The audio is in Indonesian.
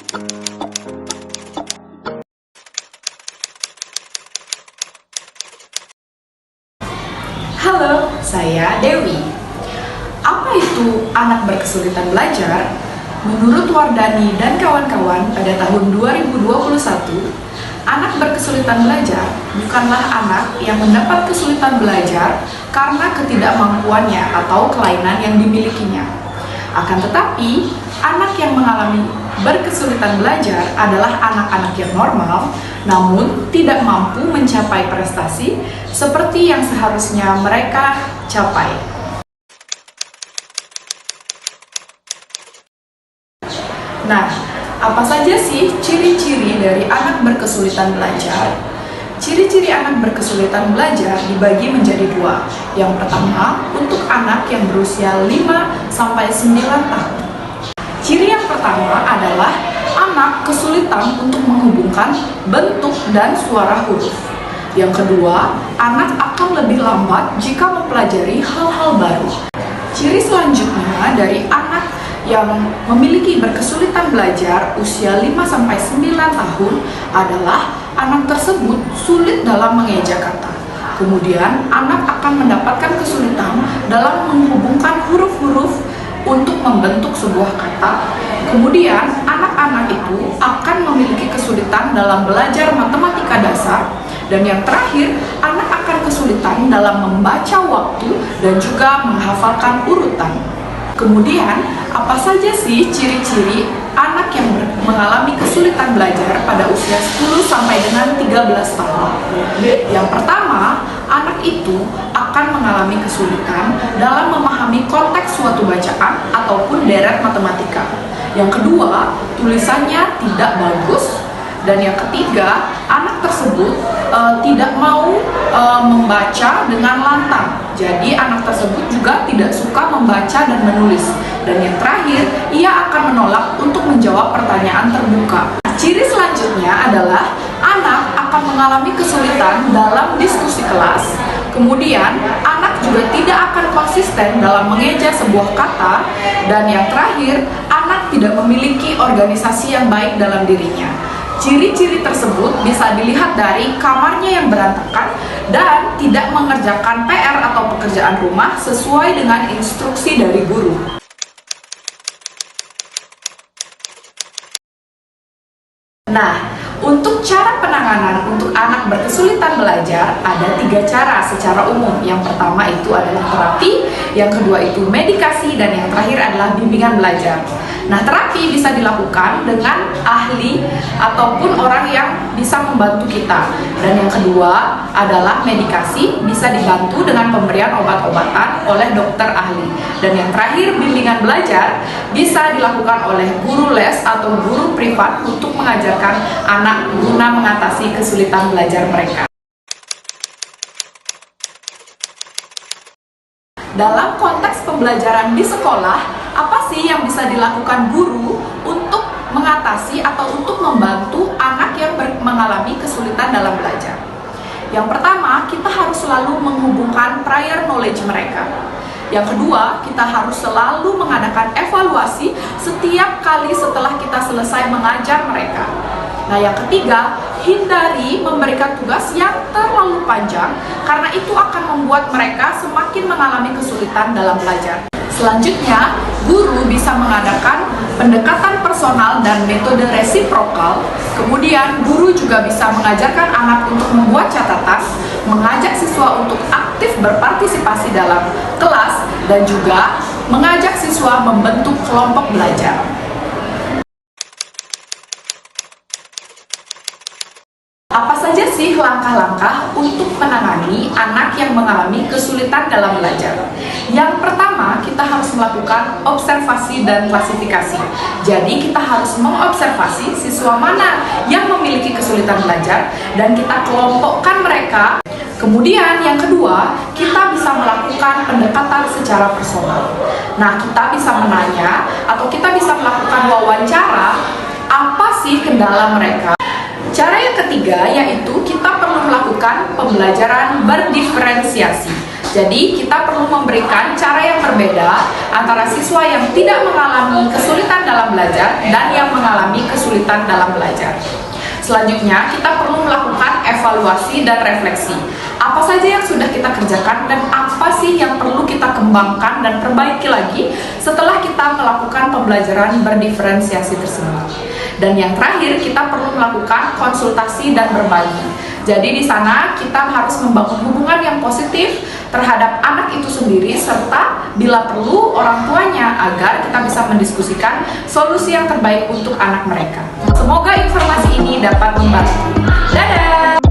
Halo, saya Dewi. Apa itu anak berkesulitan belajar? Menurut Wardani dan kawan-kawan pada tahun 2021, anak berkesulitan belajar bukanlah anak yang mendapat kesulitan belajar karena ketidakmampuannya atau kelainan yang dimilikinya. Akan tetapi, anak yang mengalami berkesulitan belajar adalah anak-anak yang normal, namun tidak mampu mencapai prestasi seperti yang seharusnya mereka capai. Nah, apa saja sih ciri-ciri dari anak berkesulitan belajar? Ciri-ciri anak berkesulitan belajar dibagi menjadi dua. Yang pertama, untuk anak yang berusia 5-9 tahun. Ciri yang pertama adalah anak kesulitan untuk menghubungkan bentuk dan suara huruf. Yang kedua, anak akan lebih lambat jika mempelajari hal-hal baru. Ciri selanjutnya dari anak yang memiliki berkesulitan belajar usia 5-9 tahun adalah anak tersebut sulit dalam mengeja kata. Kemudian, anak akan mendapatkan kesulitan dalam menghubungkan huruf-huruf untuk membentuk sebuah kata. Kemudian, anak-anak itu akan memiliki kesulitan dalam belajar matematika dasar. Dan yang terakhir, anak akan kesulitan dalam membaca waktu dan juga menghafalkan urutan. Kemudian, apa saja sih ciri-ciri anak yang mengalami kesulitan belajar pada usia 10 sampai dengan 13 tahun? Yang pertama, anak itu akan mengalami kesulitan dalam memahami konteks suatu bacaan ataupun deret matematika. Yang kedua, tulisannya tidak bagus. Dan yang ketiga, anak tersebut tidak mau membaca dengan lantang. Jadi anak tersebut juga tidak suka membaca dan menulis. Dan yang terakhir, ia akan menolak untuk menjawab pertanyaan terbuka. Ciri selanjutnya adalah anak akan mengalami kesulitan dalam diskusi kelas. Kemudian, anak juga tidak akan konsisten dalam mengeja sebuah kata. Dan yang terakhir, anak tidak memiliki organisasi yang baik dalam dirinya. Ciri-ciri tersebut bisa dilihat dari kamarnya yang berantakan dan tidak mengerjakan PR atau pekerjaan rumah sesuai dengan instruksi dari guru. Nah, untuk cara penanganan untuk anak berkesulitan belajar ada 3 cara secara umum. Yang pertama itu adalah terapi, yang kedua itu medikasi, dan yang terakhir adalah bimbingan belajar. Nah, terapi bisa dilakukan dengan ahli ataupun orang yang bisa membantu kita. Dan yang kedua adalah medikasi, bisa dibantu dengan pemberian obat-obatan oleh dokter ahli. Dan yang terakhir, bimbingan belajar bisa dilakukan oleh guru les atau guru privat untuk mengajarkan anak guna mengatasi kesulitan belajar mereka. Dalam konteks pembelajaran di sekolah, apa sih yang bisa dilakukan guru untuk mengatasi atau untuk membantu anak yang mengalami kesulitan dalam belajar? Yang pertama, kita harus selalu menghubungkan prior knowledge mereka. Yang kedua, kita harus selalu mengadakan evaluasi setiap kali setelah kita selesai mengajar mereka. Nah, yang ketiga, hindari memberikan tugas yang terlalu panjang karena itu akan membuat mereka semakin mengalami kesulitan dalam belajar. Selanjutnya, guru bisa mengadakan pendekatan personal dan metode resiprokal. Kemudian, guru juga bisa mengajarkan anak untuk membuat catatan, mengajak siswa untuk aktif berpartisipasi dalam kelas, dan juga mengajak siswa membentuk kelompok belajar. Apa saja sih langkah-langkah untuk menangani anak yang mengalami kesulitan dalam belajar? Yang pertama, kita harus melakukan observasi dan klasifikasi. Jadi, kita harus mengobservasi siswa mana yang memiliki kesulitan belajar dan kita kelompokkan mereka. Kemudian, yang kedua, kita bisa melakukan pendekatan secara personal. Nah, kita bisa menanya atau kita bisa melakukan wawancara, apa sih kendala mereka? Cara yang ketiga yaitu kita perlu melakukan pembelajaran berdiferensiasi. Jadi kita perlu memberikan cara yang berbeda antara siswa yang tidak mengalami kesulitan dalam belajar dan yang mengalami kesulitan dalam belajar. Selanjutnya, kita perlu melakukan evaluasi dan refleksi. Apa saja yang sudah kita kerjakan dan apa sih yang perlu kita kembangkan dan perbaiki lagi setelah kita melakukan pembelajaran berdiferensiasi tersebut. Dan yang terakhir, kita perlu melakukan konsultasi dan berbagi. Jadi di sana kita harus membangun hubungan yang positif terhadap anak itu sendiri serta bila perlu orang tuanya agar kita bisa mendiskusikan solusi yang terbaik untuk anak mereka. Semoga informasi ini dapat membantu. Dadah!